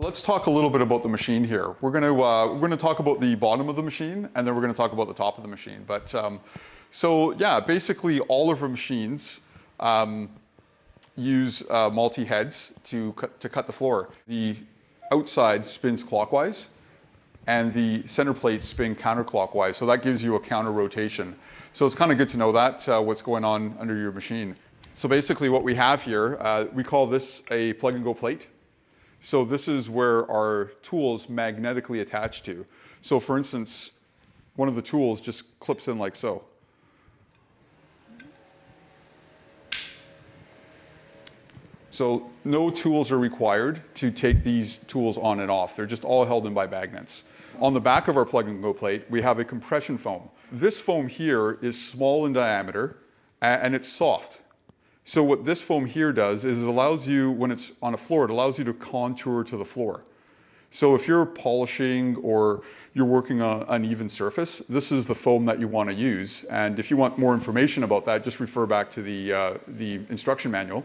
Let's talk a little bit about the machine here. We're going to talk about the bottom of the machine, and then we're going to talk about the top of the machine. But so yeah, basically all of our machines use multi-heads to cut the floor. The outside spins clockwise, and the center plates spin counterclockwise. So that gives you a counter rotation. So it's kind of good to know that what's going on under your machine. So basically what we have here, we call this a plug and go plate. So this is where our tools magnetically attach to. So for instance, one of the tools just clips in like so. So no tools are required to take these tools on and off. They're just all held in by magnets. On the back of our plug and go plate, we have a compression foam. This foam here is small in diameter and it's soft. So what this foam here does is it allows you, when it's on a floor, it allows you to contour to the floor. So if you're polishing or you're working on an uneven surface, this is the foam that you want to use. And if you want more information about that, just refer back to the instruction manual,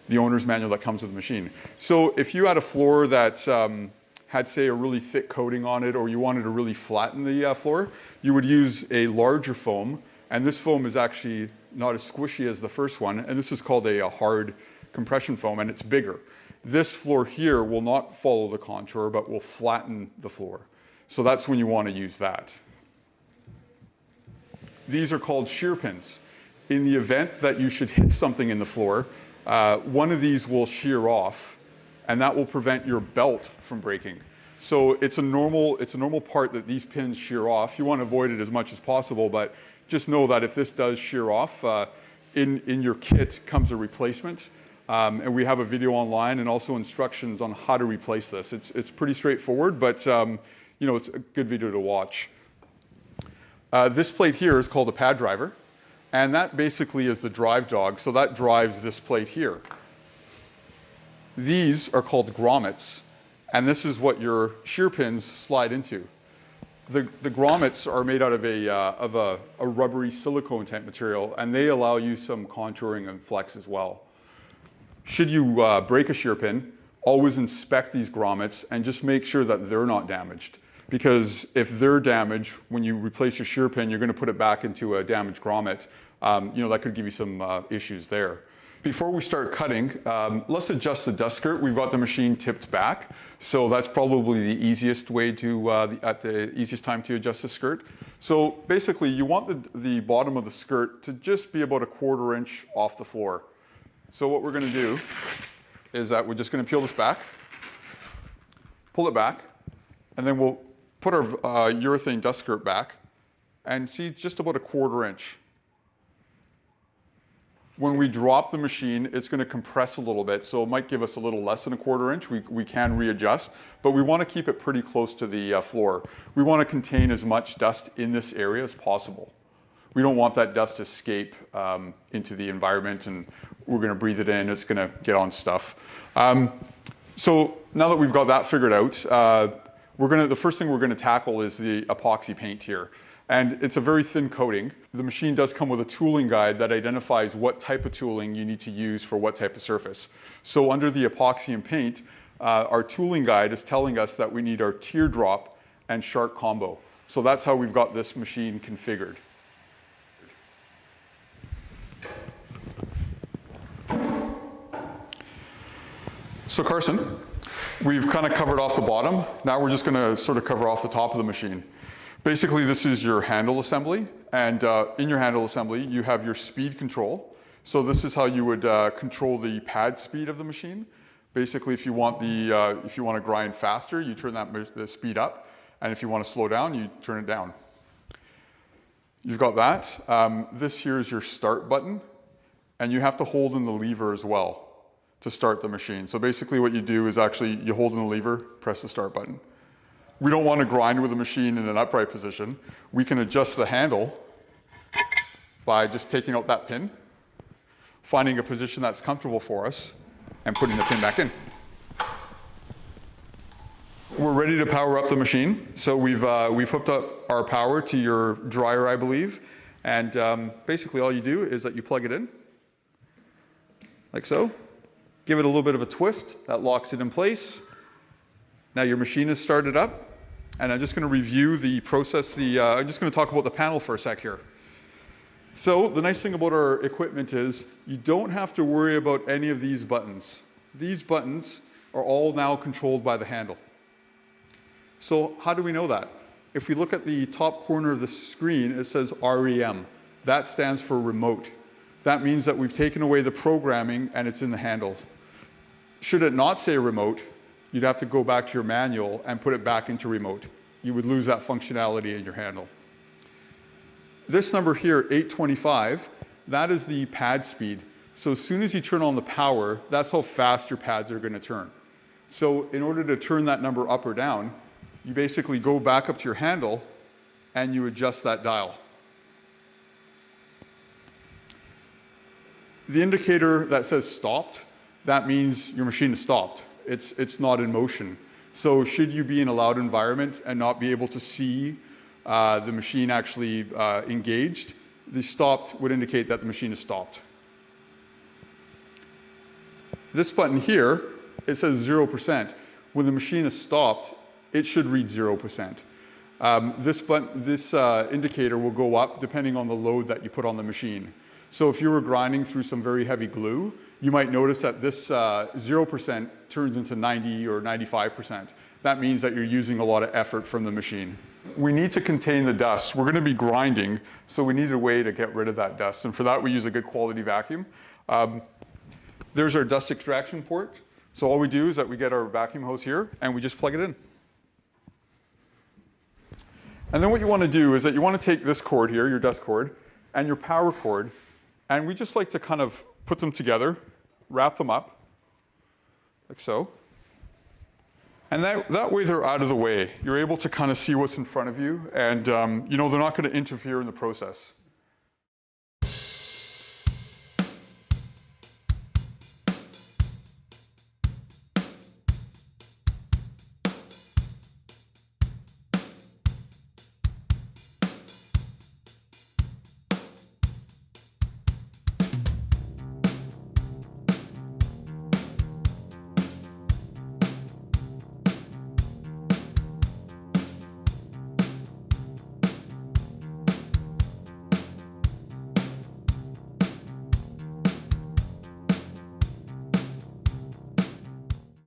the owner's manual that comes with the machine. So if you had a floor that had, say, a really thick coating on it, or you wanted to really flatten the floor, you would use a larger foam. And this foam is actually not as squishy as the first one, and this is called a hard compression foam, and it's bigger. This floor here will not follow the contour, but will flatten the floor. So that's when you want to use that. These are called shear pins. In the event that you should hit something in the floor, one of these will shear off, and that will prevent your belt from breaking. So it's a normal part that these pins shear off. You want to avoid it as much as possible, but just know that if this does shear off, in your kit comes a replacement. And we have a video online and also instructions on how to replace this. It's pretty straightforward, but you know, it's a good video to watch. This plate here is called a pad driver, and that basically is the drive dog. So that drives this plate here. These are called grommets, and this is what your shear pins slide into. The grommets are made out of a rubbery silicone type material, and they allow you some contouring and flex as well. Should you break a shear pin, always inspect these grommets and just make sure that they're not damaged. Because if they're damaged, when you replace your shear pin, you're going to put it back into a damaged grommet. You know, that could give you some issues there. Before we start cutting, let's adjust the dust skirt. We've got the machine tipped back, so that's probably the easiest way to, at the easiest time to adjust the skirt. So basically, you want the bottom of the skirt to just be about 1/4 inch off the floor. So what we're going to do is that we're just going to peel this back, pull it back, and then we'll put our urethane dust skirt back, and see just about 1/4 inch. When we drop the machine, it's going to compress a little bit, so it might give us a little less than 1/4 inch. We can readjust, but we want to keep it pretty close to the floor. We want to contain as much dust in this area as possible. We don't want that dust to escape into the environment, and we're going to breathe it in. It's going to get on stuff. So now that we've got that figured out, the first thing we're going to tackle is the epoxy paint here. And it's a very thin coating. The machine does come with a tooling guide that identifies what type of tooling you need to use for what type of surface. So under the epoxy and paint, our tooling guide is telling us that we need our teardrop and shark combo. So that's how we've got this machine configured. So Carson, we've kind of covered off the bottom. Now we're just going to sort of cover off the top of the machine. Basically, this is your handle assembly, and in your handle assembly, you have your speed control. So this is how you would control the pad speed of the machine. Basically, if you want to grind faster, you turn the speed up, and if you want to slow down, you turn it down. You've got that. This here is your start button, and you have to hold in the lever as well to start the machine. So basically, what you do is actually you hold in the lever, press the start button. We don't want to grind with the machine in an upright position. We can adjust the handle by just taking out that pin, finding a position that's comfortable for us, and putting the pin back in. We're ready to power up the machine. So we've hooked up our power to your dryer, I believe. And basically all you do is that you plug it in, like so. Give it a little bit of a twist, that locks it in place. Now your machine is started up, and I'm just going to review the process. I'm just going to talk about the panel for a sec here. So the nice thing about our equipment is you don't have to worry about any of these buttons. These buttons are all now controlled by the handle. So how do we know that? If we look at the top corner of the screen, it says REM. That stands for remote. That means that we've taken away the programming and it's in the handles. Should it not say remote, you'd have to go back to your manual and put it back into remote. You would lose that functionality in your handle. This number here, 825, that is the pad speed. So as soon as you turn on the power, that's how fast your pads are going to turn. So in order to turn that number up or down, you basically go back up to your handle and you adjust that dial. The indicator that says stopped, that means your machine is stopped. It's not in motion. So should you be in a loud environment and not be able to see the machine actually engaged, the stopped would indicate that the machine is stopped. This button here, it says 0%. When the machine is stopped, it should read 0%. This indicator will go up depending on the load that you put on the machine. So if you were grinding through some very heavy glue, you might notice that this 0% turns into 90 or 95%. That means that you're using a lot of effort from the machine. We need to contain the dust. We're going to be grinding, so we need a way to get rid of that dust. And for that, we use a good quality vacuum. There's our dust extraction port. So all we do is that we get our vacuum hose here, and we just plug it in. And then what you want to do is that you want to take this cord here, your dust cord, and your power cord, and we just like to kind of put them together, wrap them up, like so. And that way they're out of the way. You're able to kind of see what's in front of you, and you know, they're not going to interfere in the process.